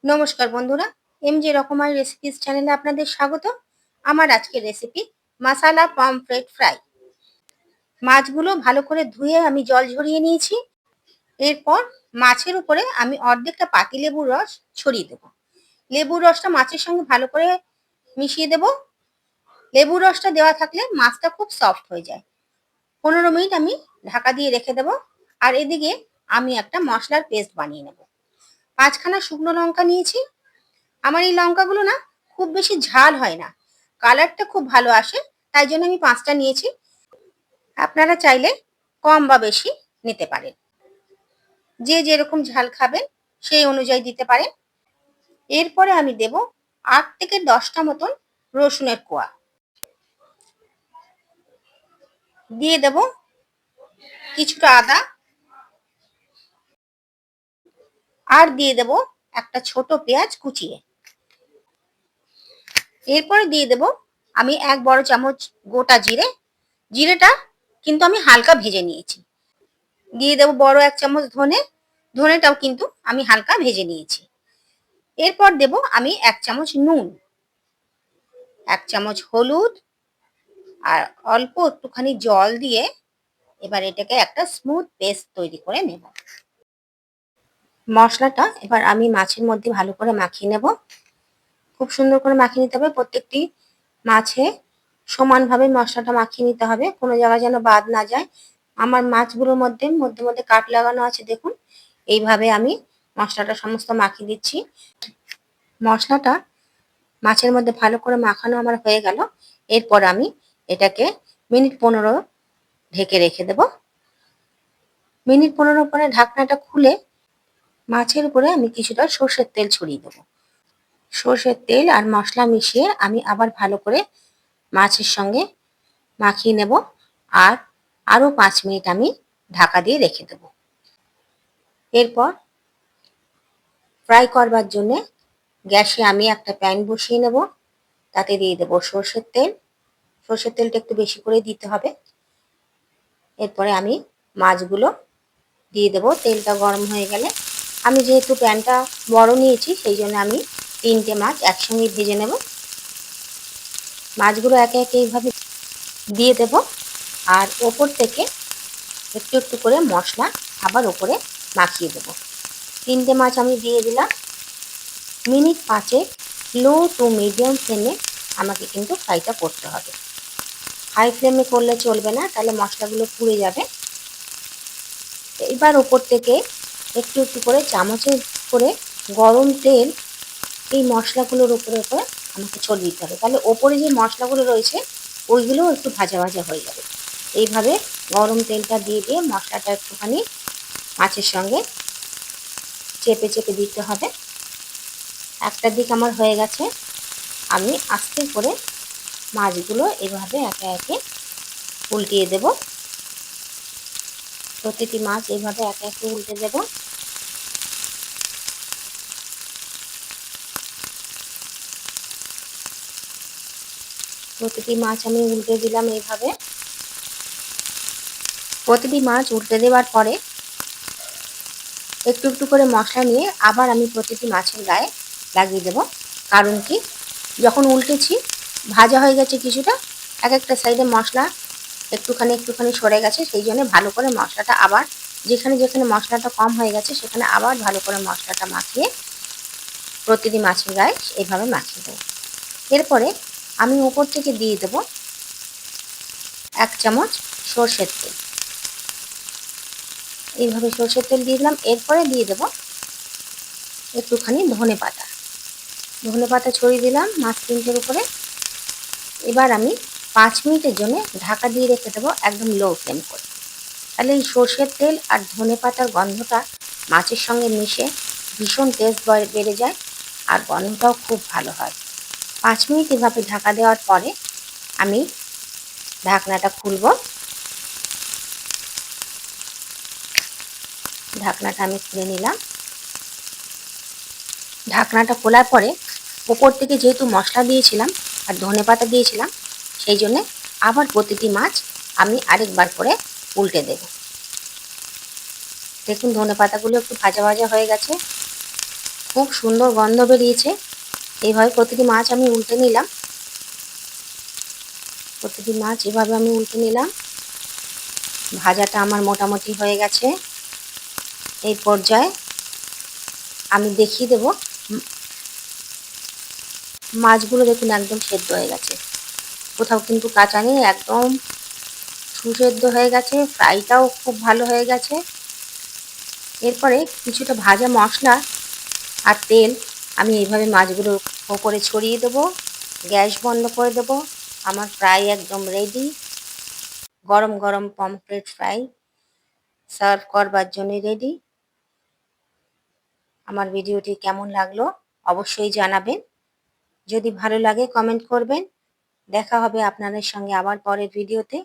নমস্কার বন্ধুরা, এমজে রকমারি রেসিপিস চ্যানেলে আপনাদের স্বাগত। আমার আজকের রেসিপি মাসালা পমফ্রেট ফ্রাই। মাছগুলো ভালো করে ধুয়ে আমি জল ঝরিয়ে নিয়েছি। এরপর মাছের উপরে আমি অর্ধেকটা পাতিলেবুর রস ছড়িয়ে দেবো। লেবুর রসটা মাছের সঙ্গে ভালো করে মিশিয়ে দেব। লেবুর রসটা দেওয়া থাকলে মাছটা খুব সফট হয়ে যায়। 15 মিনিট আমি ঢাকা দিয়ে রেখে দেবো। আর এদিকে আমি একটা মশলার পেস্ট বানিয়ে নেব। 5খানা শুকনো লঙ্কা নিয়েছি। আমার এই লঙ্কাগুলো না খুব বেশি ঝাল হয় না, কালারটা খুব ভালো আসে, তাই জন্য আমি 5টা নিয়েছি। আপনারা চাইলে কম বা বেশি নিতে পারেন, যে যেরকম ঝাল খাবেন সেই অনুযায়ী দিতে পারেন। এরপরে আমি দেব 8 থেকে 10টা মতন রসুনের কোয়া, দিয়ে দেব কিছুটা আদা, আর দিয়ে দেব একটা ছোট পেঁয়াজ কুচিয়ে। এরপরে দিয়ে দেব আমি 1 বড় চামচ গোটা জিরে। জিরেটা কিন্তু আমি হালকা ভেজে নিয়েছি। দিয়ে দেব বড় 1 চামচ ধনে। ধনেটাও কিন্তু আমি হালকা ভেজে নিয়েছি। এরপর দেব আমি 1 চামচ নুন, 1 চামচ হলুদ, আর অল্প একটুখানি জল দিয়ে এবার এটাকে একটা স্মুথ পেস্ট তৈরি করে নেব। মশলাটা এবার আমি মাছের মধ্যে ভালো করে মাখিয়ে নেব। খুব সুন্দর করে মাখিয়ে নিতে হবে, প্রত্যেকটি মাছে সমানভাবে মশলাটা মাখিয়ে নিতে হবে, কোনো জায়গায় যেন বাদ না যায়। আমার মাছগুলোর মধ্যে মধ্যে মধ্যে কাট লাগানো আছে, দেখুন এইভাবে আমি মশলাটা সমস্ত মাখিয়ে দিচ্ছি। মশলাটা মাছের মধ্যে ভালো করে মাখানো আমার হয়ে গেল। এরপর আমি এটাকে মিনিট 15 ঢেকে রেখে দেব। মিনিট 15 পরে ঢাকনাটা খুলে মাছের উপরে আমি কিছুটা সর্ষের তেল ছড়িয়ে দেবো। সর্ষের তেল আর মশলা মিশিয়ে আমি আবার ভালো করে মাছের সঙ্গে মাখিয়ে নেব। আর আরও 5 মিনিট আমি ঢাকা দিয়ে রেখে দেব। এরপর ফ্রাই করবার জন্যে গ্যাসে আমি একটা প্যান বসিয়ে নেব। তাতে দিয়ে দেবো সর্ষের তেল। সর্ষের তেলটা একটু বেশি করে দিতে হবে। এরপরে আমি মাছগুলো দিয়ে দেবো। তেলটা গরম হয়ে গেলে আমি যেহেতু প্যানটা বড় নিয়েছি সেই জন্য আমি 3টে মাছ একসঙ্গে ভেজে নেব। মাছগুলো একে একে এইভাবে দিয়ে দেব। আর ওপর থেকে একটু একটু করে মশলা আবার ওপরে মাখিয়ে দেব। 3টে মাছ আমি দিয়ে দিলাম। মিনিট 5 লো টু মিডিয়াম ফ্লেমে আমাকে কিন্তু ফ্রাইটা করতে হবে। হাই ফ্লেমে করলে চলবে না, তাহলে মশলাগুলো পুড়ে যাবে। এবার ওপর থেকে একটু একটু করে চামচে করে গরম তেল এই মশলাগুলোর উপরে আমাকে ছড়িয়ে দিতে হবে, তাহলে ওপরে যে মশলাগুলো রয়েছে ওইগুলোও একটু ভাজা ভাজা হয়ে যাবে। এইভাবে গরম তেলটা দিয়ে দিয়ে মশলাটা একটুখানি মাছের সঙ্গে চেপে চেপে দিতে হবে। একটা দিক আমার হয়ে গেছে, আমি আস্তে করে মাছগুলো এভাবে একে একে উল্টিয়ে দেব। প্রতিটি মাছ এইভাবে একে একে উল্টে দেব। প্রতিটি মাছ আমি উল্টে দিলাম এইভাবে। প্রতিটি মাছ উল্টে দেওয়ার পরে একটু একটু করে মশলা নিয়ে আবার আমি প্রতিটি মাছের গায়ে লাগিয়ে দেব। কারণ কি, যখন উল্টেছি ভাজা হয়ে গেছে কিছুটা, এক একটা সাইডে মশলা একটুখানি একটুখানি সরে গেছে, সেই জন্য ভালো করে মশলাটা আবার যেখানে যেখানে মশলাটা কম হয়ে গেছে সেখানে আবার ভালো করে মশলাটা মাখিয়ে প্রতিটি মাছের গায়ে এইভাবে মাখিয়ে দেবো। এরপরে আমি উপর থেকে দিয়ে দেবো 1 চামচ সর্ষের তেল। এইভাবে সর্ষের তেল দিয়ে দিলাম। এরপরে দিয়ে দেবো একটুখানি ধনে পাতা। ধনে পাতা ছড়িয়ে দিলাম মাছ 3টের উপরে। এবার আমি 5 মিনিটের জন্য ঢাকা দিয়ে রেখে দেবো একদম লো ফ্লেম করে। তাহলে এই সর্ষের তেল আর ধনে পাতার গন্ধটা মাছের সঙ্গে মিশে ভীষণ টেস্ট বেড়ে যায়, আর গন্ধটাও খুব ভালো হয়। 5 মিনিট এভাবে ঢাকা দেওয়ার পরে আমি ঢাকনাটা খুলব। ঢাকনাটা আমি খুলে নিলাম। ঢাকনাটা খোলার পরে ওপর থেকে যেহেতু মশলা দিয়েছিলাম আর ধনে পাতা দিয়েছিলাম, সেই জন্যে আবার প্রতিটি মাছ আমি আরেকবার করে উল্টে দেব। দেখুন ধনে পাতাগুলো একটু ভাজা ভাজা হয়ে গেছে। খুব সুন্দর গন্ধ বেরিয়েছে। এইভাবে প্রতিটি মাছ আমি উল্টে নিলাম। প্রতিটি মাছ এভাবে আমি উল্টে নিলাম। ভাজাটা আমার মোটামুটি হয়ে গেছে। এই পর্যায়ে আমি দেখিয়ে দেব মাছগুলো দেখুন একদম সেদ্ধ হয়ে গেছে, কোথাও কিন্তু কাঁচা নেই, একদম সুসেদ্ধ হয়ে গেছে। ফ্রাইটাও খুব ভালো হয়ে গেছে। এরপরে কিছুটা ভাজা মশলা আর তেল আমি এইভাবে মাছগুলোর ওপরে ছড়িয়ে দেবো। গ্যাস বন্ধ করে দেবো। আমার ফ্রাই একদম রেডি। গরম গরম পমফ্রেট ফ্রাই সার্ভ করবার জন্য রেডি। আমার ভিডিওটি কেমন লাগলো অবশ্যই জানাবেন। যদি ভালো লাগে কমেন্ট করবেন। দেখা হবে আপনাদের সঙ্গে আবার পরের ভিডিওতে।